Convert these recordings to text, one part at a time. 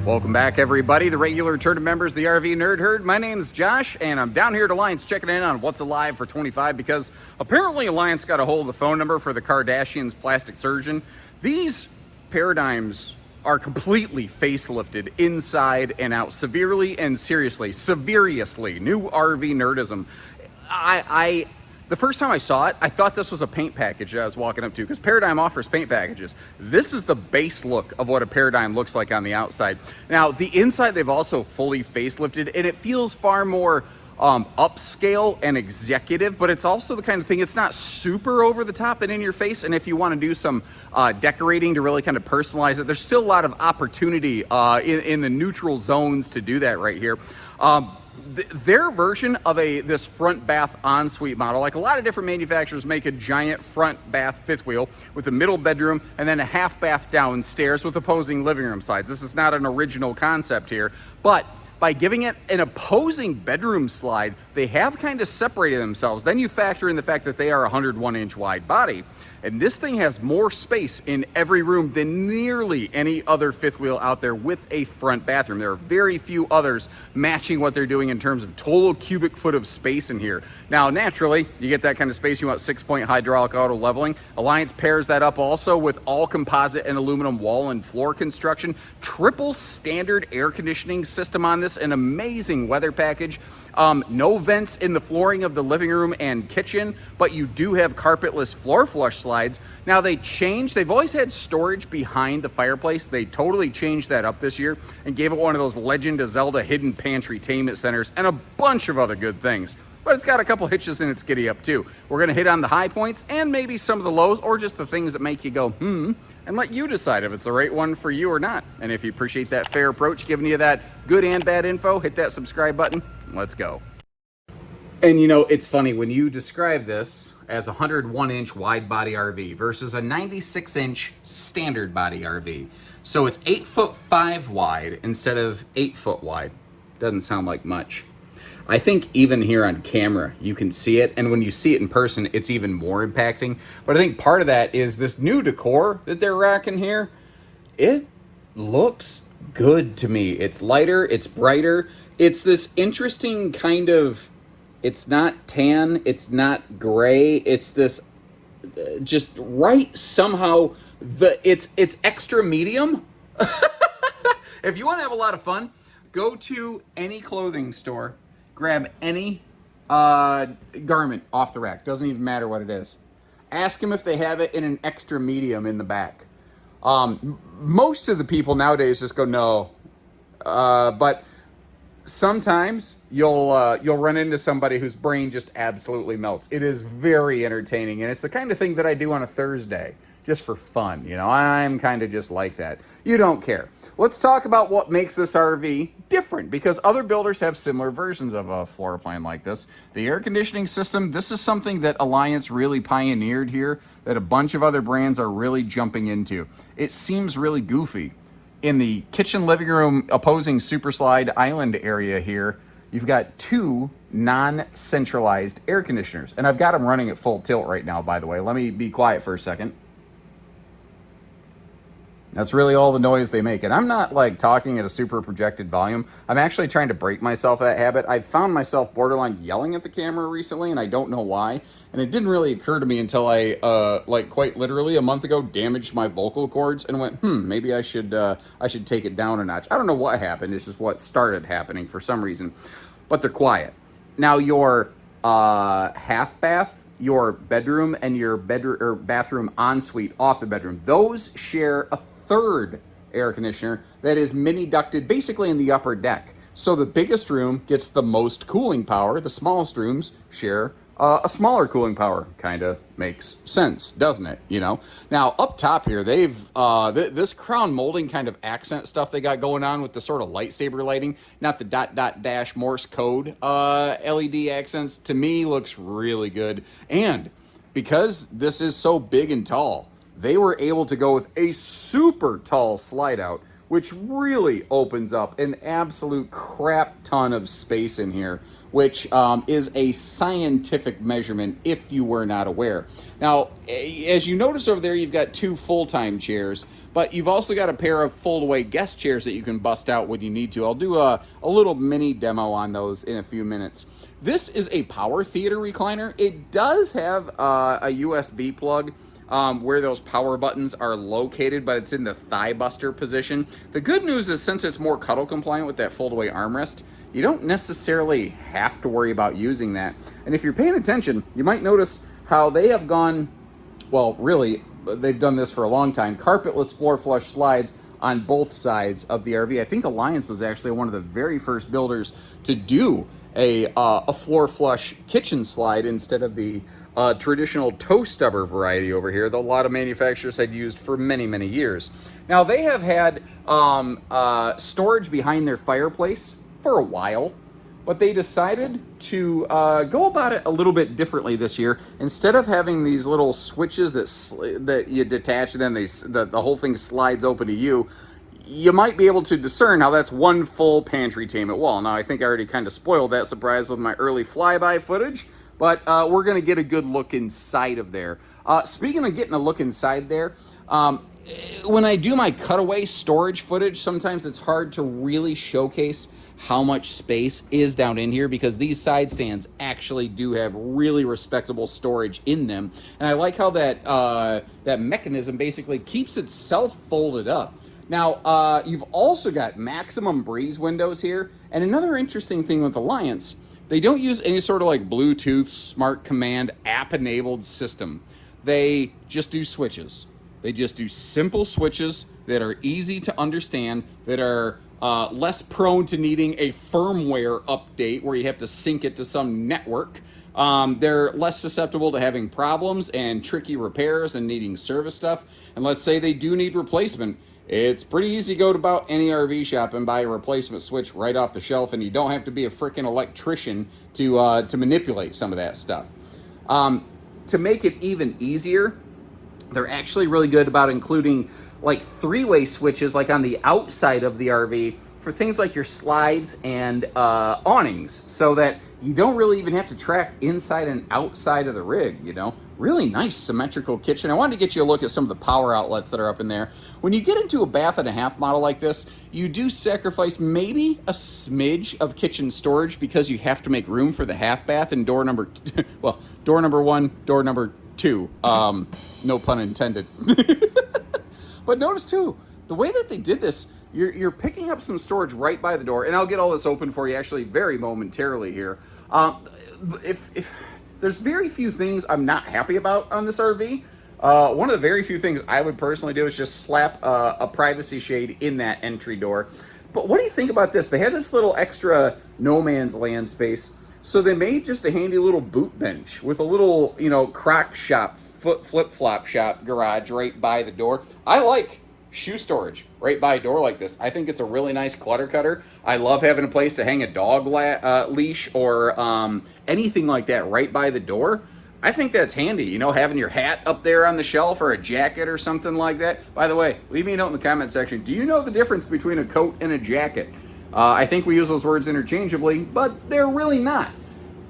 Welcome back, everybody, the regular return members of the RV Nerd Herd. My name's Josh, and I'm down here at Alliance checking in on what's alive for 25 because apparently Alliance got a hold of the phone number for the Kardashians' plastic surgeon. These paradigms are completely facelifted inside and out, severely and seriously. New RV nerdism. The first time I saw it, I thought this was a paint package that I was walking up to because Paradigm offers paint packages. This is the base look of what a Paradigm looks like on the outside. Now, the inside, they've also fully facelifted, and it feels far more upscale and executive, but it's also the kind of thing, it's not super over the top and in your face. And if you want to do some decorating to really kind of personalize it, there's still a lot of opportunity in the neutral zones to do that right here. Their version of this front bath ensuite model, like a lot of different manufacturers make a giant front bath fifth wheel with a middle bedroom and then a half bath downstairs with opposing living room sides. This is not an original concept here, but by giving it an opposing bedroom slide, they have kind of separated themselves. Then you factor in the fact that they are a 101-inch wide body. And this thing has more space in every room than nearly any other fifth wheel out there with a front bathroom. There are very few others matching what they're doing in terms of total cubic foot of space in here. Now, naturally, you get that kind of space, you want 6-point hydraulic auto leveling. Alliance pairs that up also with all composite and aluminum wall and floor construction. Triple standard air conditioning system on this, an amazing weather package. No vents in the flooring of the living room and kitchen, but you do have carpetless floor flush slides. Now they've always had storage behind the fireplace. They totally changed that up this year and gave it one of those Legend of Zelda hidden pantry tainment centers and a bunch of other good things. But it's got a couple hitches in its giddy up too. We're gonna hit on the high points and maybe some of the lows, or just the things that make you go, and let you decide if it's the right one for you or not. And if you appreciate that fair approach, giving you that good and bad info, hit that subscribe button. Let's go. And you know, it's funny when you describe this as a 101-inch wide body RV versus a 96-inch standard body RV. So it's 8'5" wide instead of 8 foot wide. Doesn't sound like much. I think even here on camera, you can see it. And when you see it in person, it's even more impacting. But I think part of that is this new decor that they're rocking here. It looks good to me. It's lighter, it's brighter. It's this interesting kind of, it's not tan, it's not gray, it's this just right somehow, it's extra medium. If you want to have a lot of fun, go to any clothing store, grab any garment off the rack, doesn't even matter what it is. Ask them if they have it in an extra medium in the back. Most of the people nowadays just go no, but sometimes you'll run into somebody whose brain just absolutely melts. It is very entertaining, and it's the kind of thing that I do on a Thursday just for fun. You know, I'm kind of just like that. You don't care. Let's talk about what makes this RV different, because other builders have similar versions of a floor plan like this. The air conditioning system, this is something that Alliance really pioneered here, that a bunch of other brands are really jumping into. It seems really goofy. In the kitchen living room opposing super slide island area here, you've got two non-centralized air conditioners. And I've got them running at full tilt right now, by the way. Let me be quiet for a second. That's really all the noise they make. And I'm not like talking at a super projected volume. I'm actually trying to break myself of that habit. I've found myself borderline yelling at the camera recently, and I don't know why. And it didn't really occur to me until I, like quite literally a month ago, damaged my vocal cords and went, maybe I should take it down a notch. I don't know what happened. It's just what started happening for some reason. But they're quiet. Now your half bath, your bedroom, and your bedroom or bathroom ensuite off the bedroom, those share a third air conditioner that is mini ducted basically in the upper deck. So the biggest room gets the most cooling power. The smallest rooms share a smaller cooling power. Kind of makes sense, doesn't it? You know. Now up top here, they've this crown molding kind of accent stuff they got going on with the sort of lightsaber lighting, not the dot dot dash Morse code LED accents. To me, looks really good. And because this is so big and tall, they were able to go with a super tall slide out, which really opens up an absolute crap ton of space in here, which is a scientific measurement if you were not aware. Now, as you notice over there, you've got two full-time chairs, But you've also got a pair of fold-away guest chairs that you can bust out when you need to. I'll do a little mini demo on those in a few minutes. This is a power theater recliner. It does have a USB plug where those power buttons are located, but it's in the thigh buster position. The good news is, since it's more cuddle compliant with that fold-away armrest, you don't necessarily have to worry about using that. And if you're paying attention, you might notice how they have gone, well, really, they've done this for a long time, carpetless floor flush slides on both sides of the RV. I think Alliance was actually one of the very first builders to do a floor flush kitchen slide instead of the traditional toe stubber variety over here that a lot of manufacturers had used for many, many years. Now, they have had storage behind their fireplace for a while, but they decided to go about it a little bit differently this year. Instead of having these little switches that you detach and then the whole thing slides open to you, you might be able to discern how that's one full pantrytainment wall. Now, I think I already kind of spoiled that surprise with my early flyby footage, but we're going to get a good look inside of there. Speaking of getting a look inside there, when I do my cutaway storage footage, sometimes it's hard to really showcase how much space is down in here because these side stands actually do have really respectable storage in them. And I like how that mechanism basically keeps itself folded up. Now, you've also got maximum breeze windows here. And another interesting thing with Alliance, they don't use any sort of like Bluetooth, smart command, app-enabled system. They just do switches. They just do simple switches that are easy to understand, that are less prone to needing a firmware update where you have to sync it to some network. They're less susceptible to having problems and tricky repairs and needing service stuff. And let's say they do need replacement. It's pretty easy to go to about any RV shop and buy a replacement switch right off the shelf, and you don't have to be a freaking electrician to manipulate some of that stuff. To make it even easier, they're actually really good about including like three-way switches like on the outside of the RV for things like your slides and awnings, so that you don't really even have to track inside and outside of the rig, you know. Really nice symmetrical kitchen. I wanted to get you a look at some of the power outlets that are up in there. When you get into a bath and a half model like this, you do sacrifice maybe a smidge of kitchen storage because you have to make room for the half bath and door number one, door number two. No pun intended. But notice too, the way that they did this, you're picking up some storage right by the door, and I'll get all this open for you actually very momentarily here. If there's very few things I'm not happy about on this RV. One of the very few things I would personally do is just slap a privacy shade in that entry door. But what do you think about this? They had this little extra no man's land space, so they made just a handy little boot bench with a little, crock shop, flip-flop shop garage right by the door. I like shoe storage right by a door like this. I think it's a really nice clutter cutter. I love having a place to hang a dog leash or anything like that right by the door. I think that's handy, having your hat up there on the shelf or a jacket or something like that. By the way, leave me a note in the comment section. Do you know the difference between a coat and a jacket? I think we use those words interchangeably, but they're really not.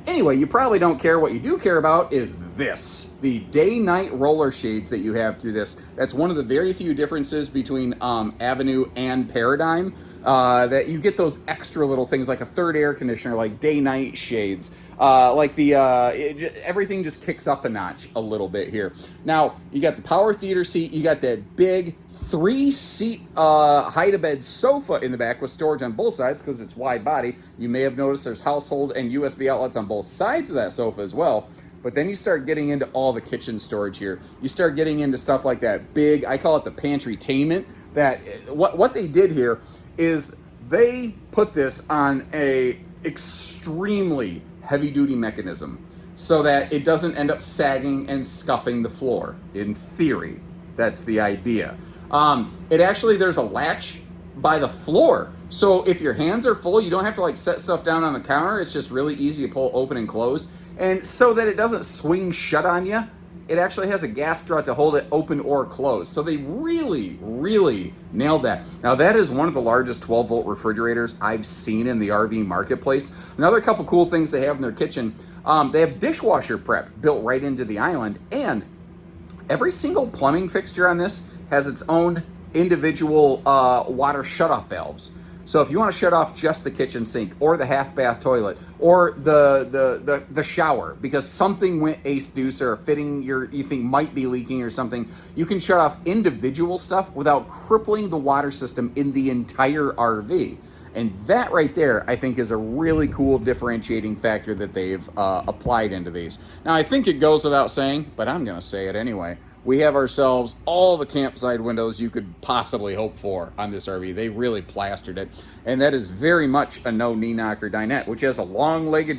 Anyway, you probably don't care. What you do care about is this, the day-night roller shades that you have through this. That's one of the very few differences between Avenue and Paradigm, that you get those extra little things like a third air conditioner, like day-night shades. Everything just kicks up a notch a little bit here. Now, you got the power theater seat, you got that big 3-seat hide-a-bed sofa in the back with storage on both sides because it's wide body. You may have noticed there's household and USB outlets on both sides of that sofa as well. But then you start getting into all the kitchen storage here. You start getting into stuff like that big, I call it the pantrytainment, that what they did here is they put this on a extremely heavy-duty mechanism so that it doesn't end up sagging and scuffing the floor. In theory, that's the idea. There's a latch by the floor. So if your hands are full, you don't have to set stuff down on the counter. It's just really easy to pull open and close. And so that it doesn't swing shut on you, it actually has a gas strut to hold it open or closed. So they really, really nailed that. Now that is one of the largest 12-volt refrigerators I've seen in the RV marketplace. Another couple cool things they have in their kitchen, they have dishwasher prep built right into the island, and every single plumbing fixture on this has its own individual water shutoff valves. So if you want to shut off just the kitchen sink or the half bath toilet or the shower because something went ace deuce or a fitting you think might be leaking or something, you can shut off individual stuff without crippling the water system in the entire RV. And that right there, I think, is a really cool differentiating factor that they've applied into these. Now, I think it goes without saying, but I'm going to say it anyway. We have ourselves all the campsite windows you could possibly hope for on this RV. They really plastered it. And that is very much a no knee knocker dinette, which has a long-legged,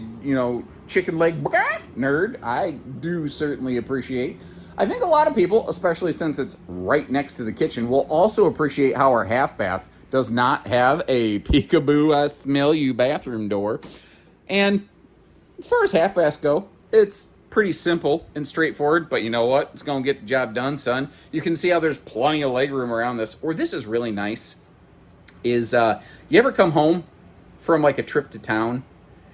chicken leg nerd. I do certainly appreciate. I think a lot of people, especially since it's right next to the kitchen, will also appreciate how our half bath does not have a peekaboo, I smell you bathroom door. And as far as half baths go, it's pretty simple and straightforward, but you know what? It's going to get the job done, son. You can see how there's plenty of leg room around this. Or this is really nice, is you ever come home from like a trip to town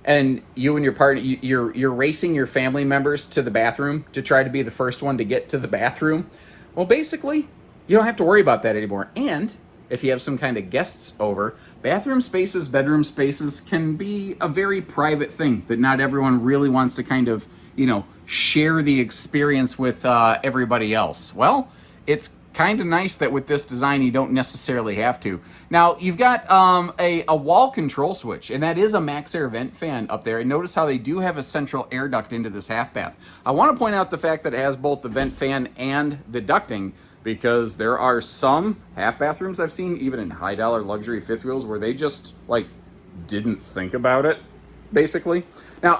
and you and your partner, you're racing your family members to the bathroom to try to be the first one to get to the bathroom? Well, basically, you don't have to worry about that anymore. And if you have some kind of guests over, bathroom spaces, bedroom spaces can be a very private thing that not everyone really wants to kind of, share the experience with everybody else. Well, it's kind of nice that with this design, you don't necessarily have to. Now, you've got a wall control switch, and that is a max air vent fan up there. And notice how they do have a central air duct into this half bath. I want to point out the fact that it has both the vent fan and the ducting, because there are some half bathrooms I've seen, even in high dollar luxury fifth wheels, where they just didn't think about it, basically. Now,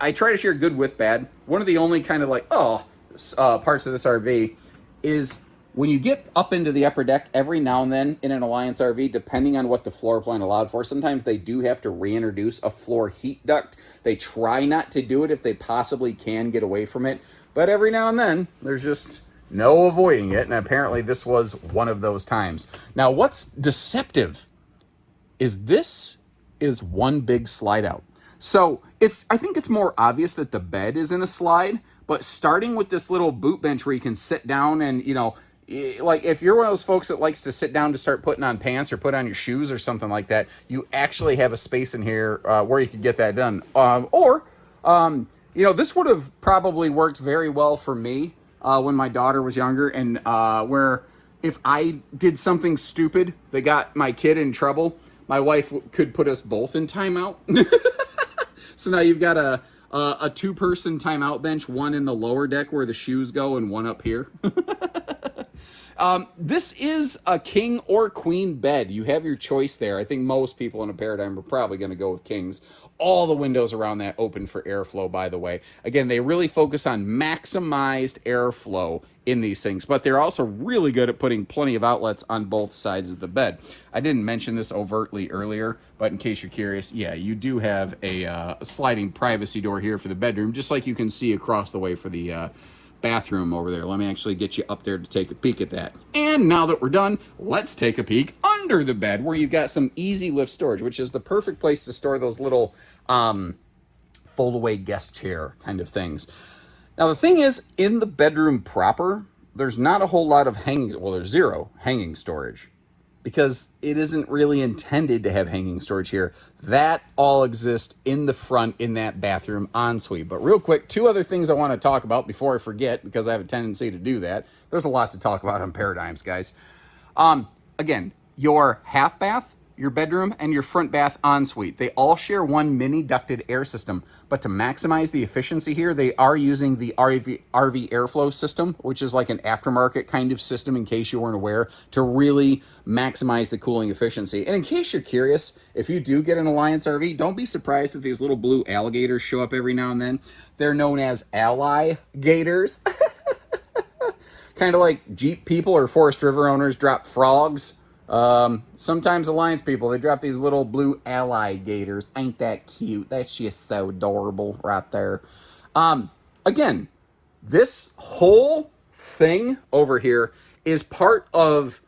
I try to share good with bad. One of the only kind of parts of this RV is when you get up into the upper deck every now and then in an Alliance RV, depending on what the floor plan allowed for, sometimes they do have to reintroduce a floor heat duct. They try not to do it if they possibly can get away from it, but every now and then there's just no avoiding it, and apparently this was one of those times. Now, what's deceptive is this is one big slide out. So I think it's more obvious that the bed is in a slide, but starting with this little boot bench where you can sit down and, if you're one of those folks that likes to sit down to start putting on pants or put on your shoes or something like that, you actually have a space in here where you could get that done. This would have probably worked very well for me when my daughter was younger, and where if I did something stupid that got my kid in trouble, my wife could put us both in timeout. So now you've got a two-person timeout bench, one in the lower deck where the shoes go and one up here. This is a king or queen bed. You have your choice there. I think most people in a paradigm are probably going to go with kings. All the windows around that open for airflow, by the way. Again, they really focus on maximized airflow in these things, but they're also really good at putting plenty of outlets on both sides of the bed. I didn't mention this overtly earlier, but in case you're curious, yeah, you do have a sliding privacy door here for the bedroom, just like you can see across the way for the bathroom over there. Let me actually get you up there to take a peek at that. And now that we're done, let's take a peek under the bed where you've got some easy lift storage, which is the perfect place to store those little fold away guest chair kind of things. Now the thing is, in the bedroom proper, there's not a whole lot of there's zero hanging storage, because it isn't really intended to have hanging storage here. That all exists in the front in that bathroom ensuite. But real quick, two other things I want to talk about before I forget, because I have a tendency to do that. There's a lot to talk about on Paradigms, guys. Again, your half bath, your bedroom, and your front bath ensuite, they all share one mini ducted air system. But to maximize the efficiency here, they are using the RV airflow system, which is like an aftermarket kind of system, in case you weren't aware, to really maximize the cooling efficiency. And in case you're curious, if you do get an Alliance RV, don't be surprised if these little blue alligators show up every now and then. They're known as ally gators. Kind of like Jeep people or Forest River owners drop frogs. Sometimes Alliance people, they drop these little blue alligators. Ain't that cute? That's just so adorable right there. Again, this whole thing over here is part of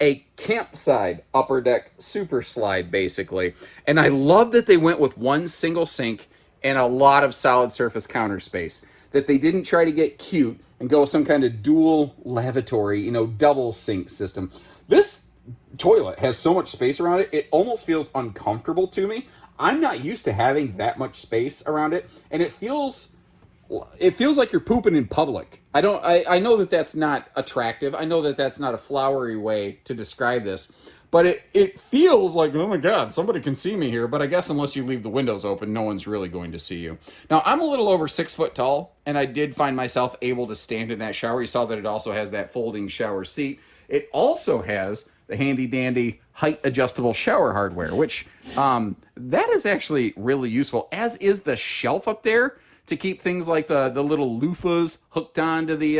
a campside upper deck super slide, basically. And I love that they went with one single sink and a lot of solid surface counter space. That they didn't try to get cute and go with some kind of dual lavatory, double sink system. This toilet has so much space around it, it almost feels uncomfortable to me. I'm not used to having that much space around it, and it feels like you're pooping in public. I know that that's not attractive. I know that that's not a flowery way to describe this, but it feels like, oh my God, somebody can see me here. But I guess unless you leave the windows open, no one's really going to see you. Now, I'm a little over 6 foot tall, and I did find myself able to stand in that shower. You saw that it also has that folding shower seat. It also has the handy dandy height adjustable shower hardware, which that is actually really useful, as is the shelf up there to keep things like the little loofahs hooked onto the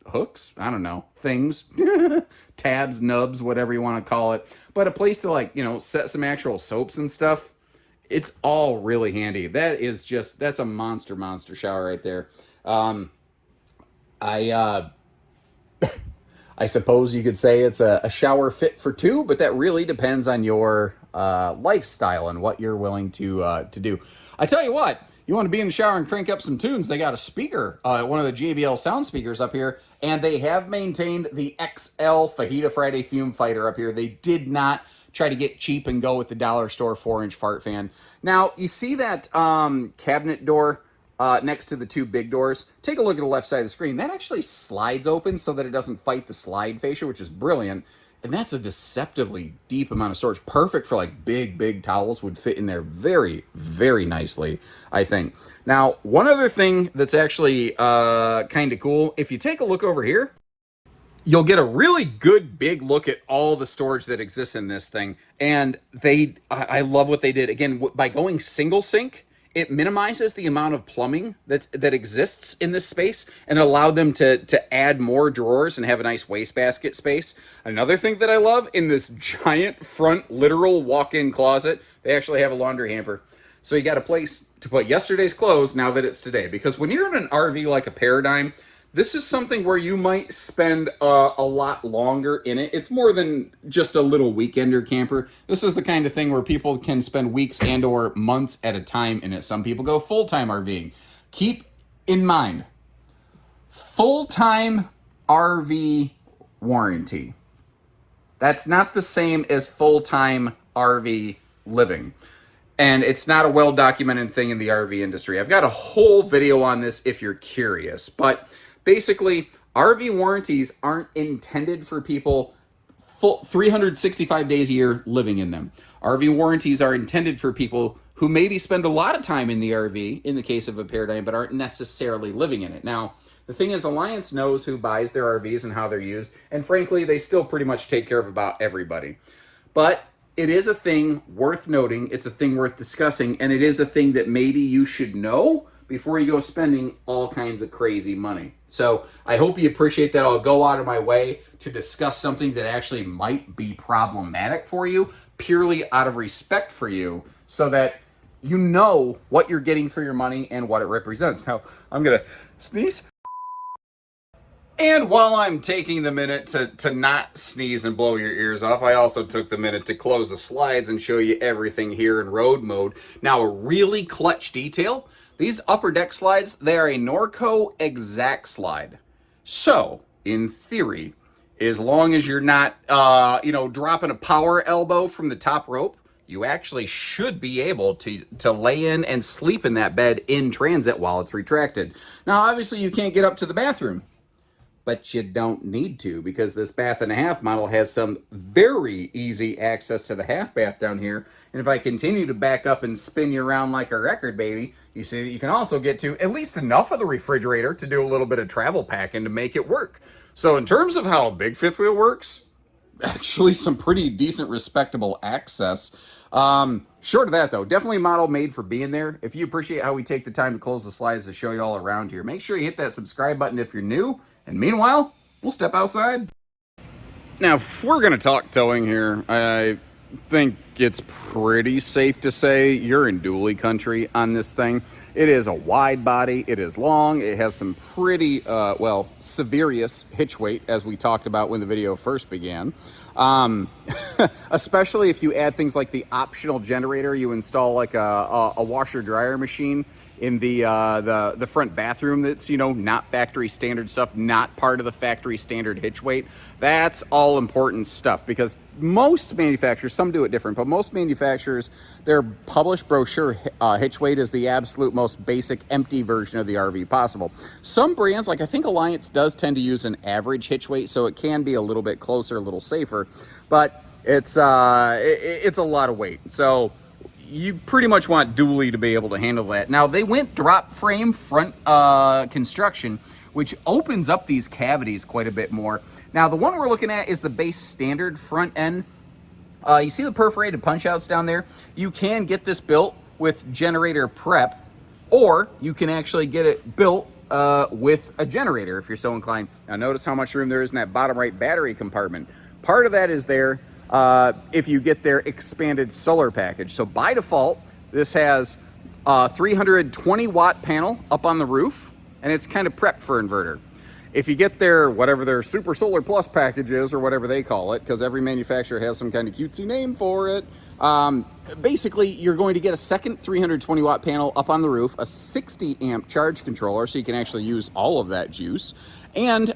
hooks, I don't know, things, tabs, nubs, whatever you want to call it. But a place to set some actual soaps and stuff. It's all really handy. That's a monster shower right there. I suppose you could say it's a shower fit for two, but that really depends on your lifestyle and what you're willing to do. I tell you what, you want to be in the shower and crank up some tunes, they got a speaker, one of the JBL sound speakers up here, and they have maintained the XL Fajita Friday Fume Fighter up here. They did not try to get cheap and go with the dollar store 4-inch fart fan. Now, you see that cabinet door next to the two big doors? Take a look at the left side of the screen. That actually slides open so that it doesn't fight the slide fascia, which is brilliant. And that's a deceptively deep amount of storage. Perfect for big towels, would fit in there very, very nicely, I think. Now, one other thing that's actually kind of cool, if you take a look over here, you'll get a really good big look at all the storage that exists in this thing. And I love what they did. Again, by going single sink, it minimizes the amount of plumbing that exists in this space and allowed them to add more drawers and have a nice wastebasket space. Another thing that I love, in this giant front literal walk-in closet, they actually have a laundry hamper. So you got a place to put yesterday's clothes now that it's today. Because when you're in an RV like a Paradigm, this is something where you might spend a lot longer in it. It's more than just a little weekender camper. This is the kind of thing where people can spend weeks and or months at a time in it. Some people go full-time RVing. Keep in mind, full-time RV warranty. That's not the same as full-time RV living. And it's not a well-documented thing in the RV industry. I've got a whole video on this if you're curious, but basically, RV warranties aren't intended for people full 365 days a year living in them. RV warranties are intended for people who maybe spend a lot of time in the RV, in the case of a Paradigm, but aren't necessarily living in it. Now, the thing is, Alliance knows who buys their RVs and how they're used, and frankly, they still pretty much take care of about everybody. But it is a thing worth noting, it's a thing worth discussing, and it is a thing that maybe you should know before you go spending all kinds of crazy money. So I hope you appreciate that. I'll go out of my way to discuss something that actually might be problematic for you, purely out of respect for you, so that you know what you're getting for your money and what it represents. Now, I'm going to sneeze. And while I'm taking the minute to not sneeze and blow your ears off, I also took the minute to close the slides and show you everything here in road mode. Now, a really clutch detail, these upper deck slides, they are a Norco Exact slide. So, in theory, as long as you're not, dropping a power elbow from the top rope, you actually should be able to lay in and sleep in that bed in transit while it's retracted. Now, obviously, you can't get up to the bathroom, but you don't need to, because this bath and a half model has some very easy access to the half bath down here. And if I continue to back up and spin you around like a record baby, you see that you can also get to at least enough of the refrigerator to do a little bit of travel packing to make it work. So in terms of how a big fifth wheel works, actually some pretty decent, respectable access. Short of that, though, definitely a model made for being there. If you appreciate how we take the time to close the slides to show you all around here, make sure you hit that subscribe button if you're new. And meanwhile, we'll step outside. Now, if we're going to talk towing here, I think it's pretty safe to say you're in dually country on this thing. It is a wide body. It is long. It has some pretty, severious hitch weight, as we talked about when the video first began. Especially if you add things like the optional generator, you install like a washer dryer machine. in the front bathroom that's, you know, not factory standard stuff, not part of the factory standard hitch weight. That's all important stuff, because most manufacturers, some do it different, but most manufacturers, their published brochure hitch weight is the absolute most basic empty version of the RV possible. Some brands, like I think Alliance, does tend to use an average hitch weight, so it can be a little bit closer, a little safer, but it's a lot of weight. So you pretty much want dually to be able to handle that. Now, they went drop frame front construction, which opens up these cavities quite a bit more. Now, the one we're looking at is the base standard front end. You see the perforated punch outs down there? You can get this built with generator prep, or you can actually get it built with a generator if you're so inclined. Now, notice how much room there is in that bottom right battery compartment. Part of that is there if you get their expanded solar package. So by default, this has a 320 watt panel up on the roof, and it's kind of prepped for inverter. If you get their, whatever their Super Solar Plus package is, or whatever they call it, because every manufacturer has some kind of cutesy name for it, basically you're going to get a second 320 watt panel up on the roof, a 60 amp charge controller, so you can actually use all of that juice, and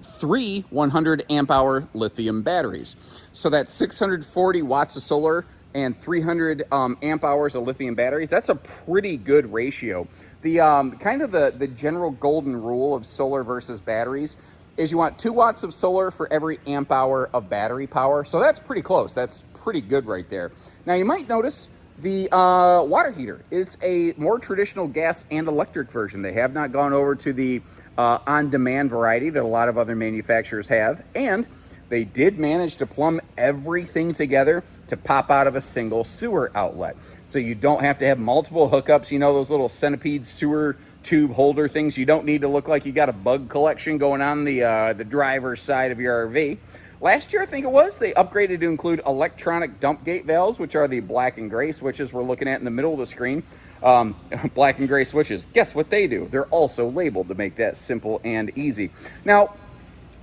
3 100 amp hour lithium batteries. So that's 640 watts of solar and 300 amp hours of lithium batteries. That's a pretty good ratio. The kind of the general golden rule of solar versus batteries is you want 2 watts of solar for every amp hour of battery power. So that's pretty close. That's pretty good right there. Now, you might notice the water heater. It's a more traditional gas and electric version. They have not gone over to the on-demand variety that a lot of other manufacturers have, and they did manage to plumb everything together to pop out of a single sewer outlet. So you don't have to have multiple hookups. You know, those little centipede sewer tube holder things. You don't need to look like you got a bug collection going on the driver's side of your RV. Last year, I think it was, they upgraded to include electronic dump gate valves, which are the black and gray switches we're looking at in the middle of the screen. Black and gray switches. Guess what they do? They're also labeled to make that simple and easy. Now,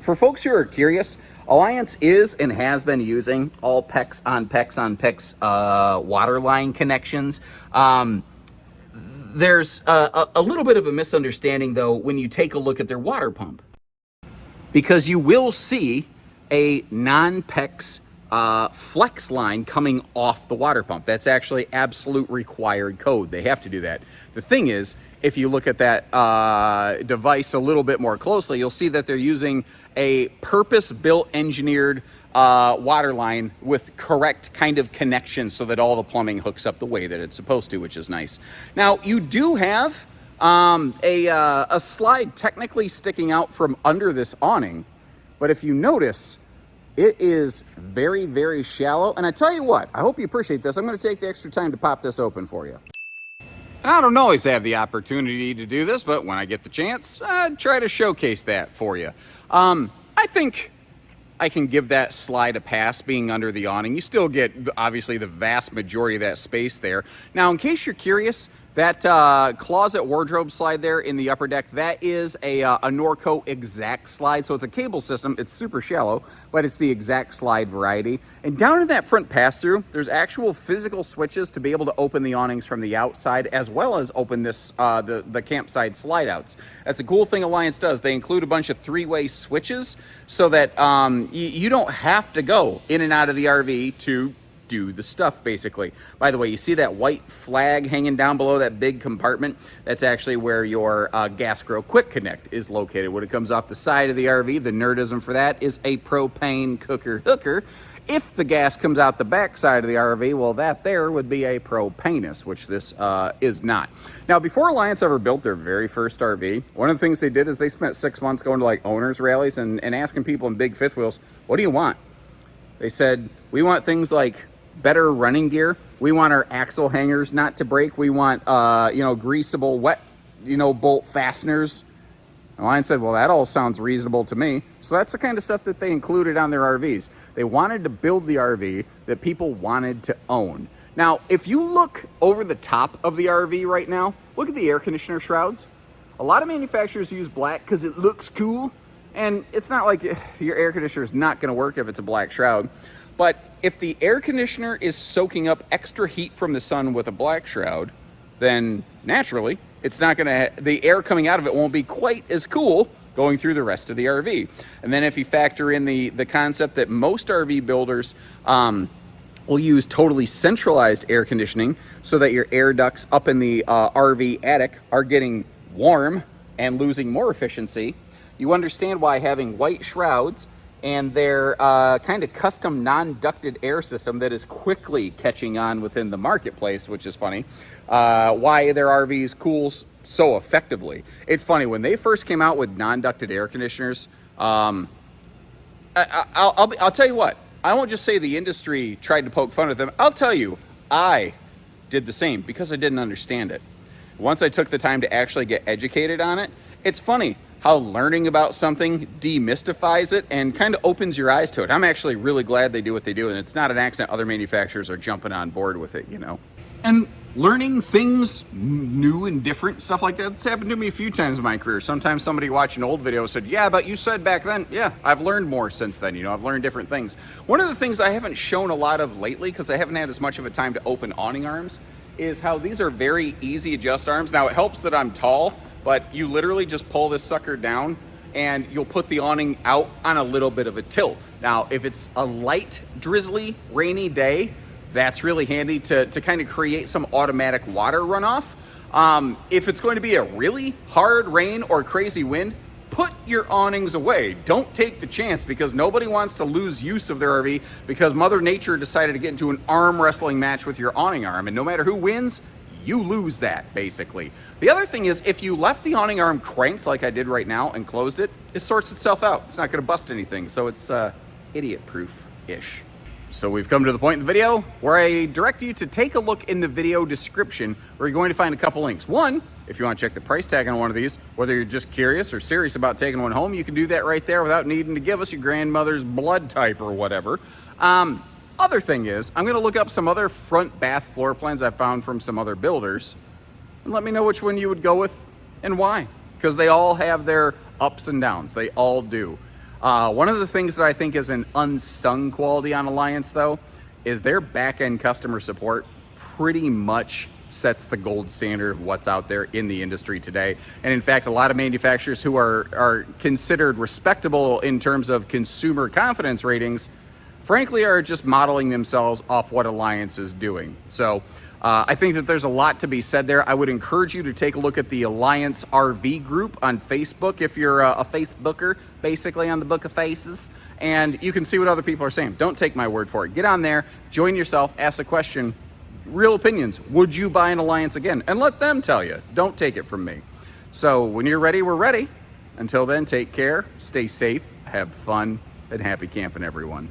for folks who are curious, Alliance is and has been using all PEX on PEX on PEX water line connections. There's a little bit of a misunderstanding, though, when you take a look at their water pump, because you will see a non-PEX flex line coming off the water pump. That's actually absolute required code. They have to do that. The thing is, if you look at that device a little bit more closely, you'll see that they're using a purpose-built, engineered water line with correct kind of connection so that all the plumbing hooks up the way that it's supposed to, which is nice. Now, you do have a slide technically sticking out from under this awning, but if you notice, it is very, very shallow. And I tell you what, I hope you appreciate this. I'm going to take the extra time to pop this open for you. I don't always have the opportunity to do this, but when I get the chance, I try to showcase that for you. I think I can give that slide a pass being under the awning. You still get, obviously, the vast majority of that space there. Now, in case you're curious, that closet wardrobe slide there in the upper deck, that is a Norco exact slide. So it's a cable system. It's super shallow, but it's the exact slide variety. And down in that front pass-through, there's actual physical switches to be able to open the awnings from the outside, as well as open this the campsite slide outs. That's a cool thing Alliance does. They include a bunch of 3-way switches so that you don't have to go in and out of the RV to do the stuff, basically. By the way, you see that white flag hanging down below that big compartment? That's actually where your gas grill quick connect is located. When it comes off the side of the RV, the nerdism for that is a propane cooker hooker. If the gas comes out the back side of the RV, well, that there would be a propanus, which this is not. Now, before Alliance ever built their very first RV, one of the things they did is they spent 6 months going to like owners rallies and asking people in big fifth wheels, what do you want? They said, we want things like better running gear. We want our axle hangers not to break. We want, greasable, wet, bolt fasteners. Alliance said, well, that all sounds reasonable to me. So that's the kind of stuff that they included on their RVs. They wanted to build the RV that people wanted to own. Now, if you look over the top of the RV right now, look at the air conditioner shrouds. A lot of manufacturers use black because it looks cool. And it's not like your air conditioner is not going to work if it's a black shroud. But if the air conditioner is soaking up extra heat from the sun with a black shroud, then naturally it's not gonna, the air coming out of it won't be quite as cool going through the rest of the RV. And then if you factor in the concept that most RV builders will use totally centralized air conditioning so that your air ducts up in the RV attic are getting warm and losing more efficiency, you understand why having white shrouds and their kind of custom non-ducted air system that is quickly catching on within the marketplace, which is funny, why their RVs cool so effectively. It's funny, when they first came out with non-ducted air conditioners, I'll tell you what, I won't just say the industry tried to poke fun at them. I'll tell you, I did the same because I didn't understand it. Once I took the time to actually get educated on it, it's funny how learning about something demystifies it and kind of opens your eyes to it. I'm actually really glad they do what they do, and it's not an accident other manufacturers are jumping on board with it, you know. And learning things new and different, stuff like that, it's happened to me a few times in my career. Sometimes somebody watching old videos said, yeah, but you said back then. Yeah, I've learned more since then, you know, I've learned different things. One of the things I haven't shown a lot of lately, because I haven't had as much of a time to open awning arms, is how these are very easy adjust arms. Now, it helps that I'm tall, but you literally just pull this sucker down and you'll put the awning out on a little bit of a tilt. Now, if it's a light, drizzly, rainy day, that's really handy to kind of create some automatic water runoff. If it's going to be a really hard rain or crazy wind, put your awnings away. Don't take the chance, because nobody wants to lose use of their RV because Mother Nature decided to get into an arm wrestling match with your awning arm, and no matter who wins, you lose that, basically. The other thing is, if you left the awning arm cranked like I did right now and closed it, it sorts itself out. It's not gonna bust anything, so it's idiot-proof-ish. So we've come to the point in the video where I direct you to take a look in the video description, where you're going to find a couple links. One, if you want to check the price tag on one of these, whether you're just curious or serious about taking one home, you can do that right there without needing to give us your grandmother's blood type or whatever. Other thing is, I'm gonna look up some other front bath floor plans I found from some other builders, and let me know which one you would go with and why, because they all have their ups and downs. They all do. One of the things that I think is an unsung quality on Alliance, though, is their back-end customer support pretty much sets the gold standard of what's out there in the industry today. And in fact, a lot of manufacturers who are considered respectable in terms of consumer confidence ratings, frankly, are just modeling themselves off what Alliance is doing. So I think that there's a lot to be said there. I would encourage you to take a look at the Alliance RV group on Facebook if you're a Facebooker, basically on the Book of Faces, and you can see what other people are saying. Don't take my word for it. Get on there, join yourself, ask a question, real opinions. Would you buy an Alliance again? And let them tell you. Don't take it from me. So when you're ready, we're ready. Until then, take care, stay safe, have fun, and happy camping, everyone.